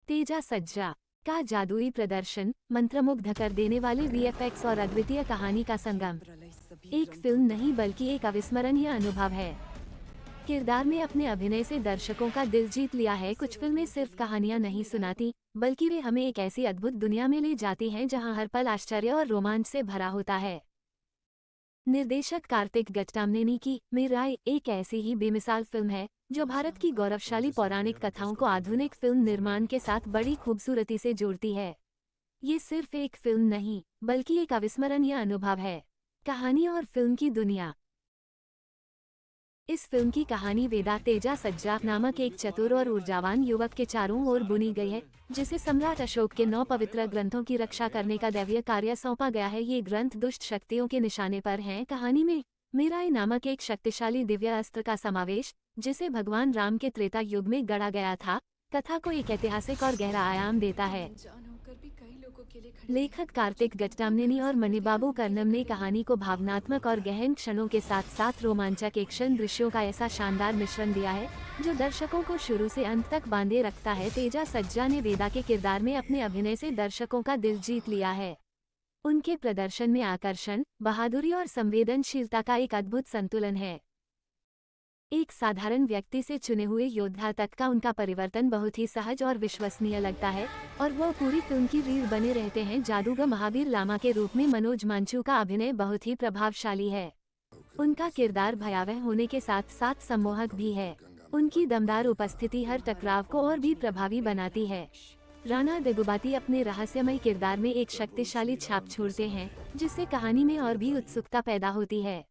तेजा सज्जा का जादुई प्रदर्शन, मंत्रमुग्ध कर देने वाले वीएफएक्स और अद्वितीय कहानी का संगम एक फिल्म नहीं बल्कि एक अविस्मरणीय अनुभव है। किरदार में अपने अभिनय से दर्शकों का दिल जीत लिया है। कुछ फिल्में सिर्फ कहानियां नहीं सुनाती, बल्कि वे हमें एक ऐसी अद्भुत दुनिया में ले जाती हैं जहां हर पल आश्चर्य और रोमांच से भरा होता है। निर्देशक कार्तिक गट्टामनेनी की मिराई एक ऐसी ही बेमिसाल फिल्म है जो भारत की गौरवशाली पौराणिक कथाओं को आधुनिक फिल्म निर्माण के साथ बड़ी खूबसूरती से जोड़ती है। ये सिर्फ एक फिल्म नहीं, बल्कि एक अविस्मरणीय अनुभव है। कहानी और फिल्म की दुनिया। इस फिल्म की कहानी वेदा तेजा सज्जा नामक एक चतुर और ऊर्जावान युवक के चारों ओर बुनी गई है, जिसे सम्राट अशोक के 9 पवित्र ग्रंथों की रक्षा करने का दैवीय कार्य सौंपा गया है। ये ग्रंथ दुष्ट शक्तियों के निशाने पर हैं। कहानी में मीराई नामक एक शक्तिशाली दिव्य अस्त्र का समावेश, जिसे भगवान राम के त्रेता युग में गढ़ा गया था, कथा को एक ऐतिहासिक और गहरा आयाम देता है। लेखक कार्तिक गट्टामनेनी और मणिबाबू कर्णम ने कहानी को भावनात्मक और गहन क्षणों के साथ साथ रोमांचक एक्शन दृश्यों का ऐसा शानदार मिश्रण दिया है जो दर्शकों को शुरू से अंत तक बांधे रखता है। तेजा सज्जा ने वेदा के किरदार में अपने अभिनय से दर्शकों का दिल जीत लिया है। उनके प्रदर्शन में आकर्षण, बहादुरी और संवेदनशीलता का एक अद्भुत संतुलन है। एक साधारण व्यक्ति से चुने हुए योद्धा तक का उनका परिवर्तन बहुत ही सहज और विश्वसनीय लगता है, और वो पूरी फिल्म की रीढ़ बने रहते हैं। जादूगर महावीर लामा के रूप में मनोज मांचू का अभिनय बहुत ही प्रभावशाली है। उनका किरदार भयावह होने के साथ साथ सम्मोहक भी है। उनकी दमदार उपस्थिति हर टकराव को और भी प्रभावी बनाती है। राणा दगुबाती अपने रहस्यमय किरदार में एक शक्तिशाली छाप छोड़ते हैं, जिससे कहानी में और भी उत्सुकता पैदा होती है।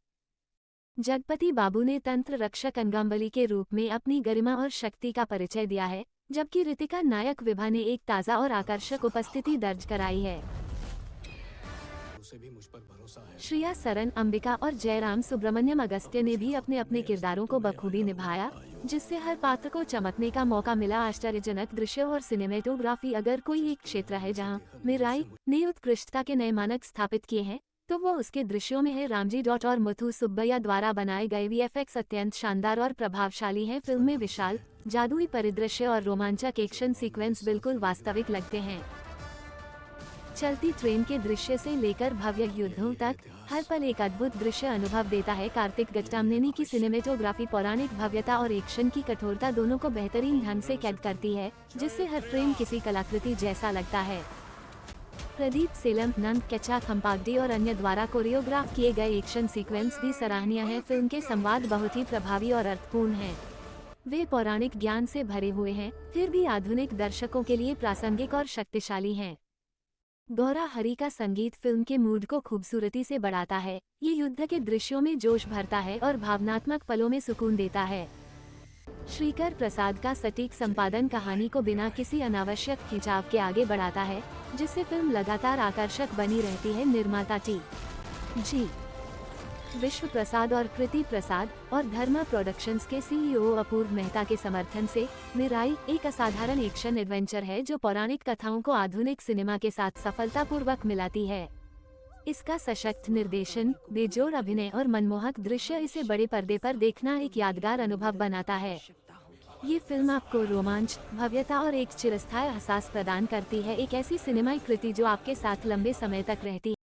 जगपति बाबू ने तंत्र रक्षक अंगाम्बली के रूप में अपनी गरिमा और शक्ति का परिचय दिया है, जबकि रितिका नायक विभा ने एक ताज़ा और आकर्षक उपस्थिति दर्ज कराई है। श्रेया सरन, अंबिका और जयराम सुब्रमण्यम अगस्त्य ने भी अपने अपने किरदारों को बखूबी निभाया, जिससे हर पात्र को चमकने का मौका मिला। आश्चर्यजनक दृश्य और सिनेमेटोग्राफी। अगर कोई एक क्षेत्र है जहां मिराई ने उत्कृष्टता के नए मानक स्थापित किए हैं, तो वो उसके दृश्यों में है। रामजी डॉट और मुथु सुब्बैया द्वारा बनाए गए वीएफएक्स अत्यंत शानदार और प्रभावशाली हैं। फिल्म में विशाल जादुई परिदृश्य और रोमांचक एक्शन सीक्वेंस बिल्कुल वास्तविक लगते हैं। चलती ट्रेन के दृश्य से लेकर भव्य युद्धों तक हर पल एक अद्भुत दृश्य अनुभव देता है। कार्तिक गट्टामनेनी की सिनेमेटोग्राफी पौराणिक भव्यता और एक्शन की कठोरता दोनों को बेहतरीन ढंग से कैद करती है, जिससे हर फ्रेम किसी कलाकृति जैसा लगता है। प्रदीप सेलम, नंद केचा खम्पागडी और अन्य द्वारा कोरियोग्राफ किए गए एक्शन सीक्वेंस भी सराहनीय हैं। फिल्म के संवाद बहुत ही प्रभावी और अर्थपूर्ण हैं। वे पौराणिक ज्ञान से भरे हुए हैं, फिर भी आधुनिक दर्शकों के लिए प्रासंगिक और शक्तिशाली हैं। गौरा हरी का संगीत फिल्म के मूड को खूबसूरती से बढ़ाता है। ये युद्ध के दृश्यों में जोश भरता है और भावनात्मक पलों में सुकून देता है। श्रीकर प्रसाद का सटीक संपादन कहानी को बिना किसी अनावश्यक खिंचाव के आगे बढ़ाता है, जिससे फिल्म लगातार आकर्षक बनी रहती है। निर्माता टी.जी. विश्व प्रसाद और कृति प्रसाद और धर्मा प्रोडक्शंस के सीईओ अपूर्व मेहता के समर्थन से मिराई एक असाधारण एक्शन एडवेंचर है जो पौराणिक कथाओं को आधुनिक सिनेमा के साथ सफलतापूर्वक मिलाती है। इसका सशक्त निर्देशन, बेजोड़ अभिनय और मनमोहक दृश्य इसे बड़े पर्दे पर देखना एक यादगार अनुभव बनाता है। ये फिल्म आपको रोमांच, भव्यता और एक चिरस्थायी एहसास प्रदान करती है। एक ऐसी सिनेमाई कृति जो आपके साथ लंबे समय तक रहती है।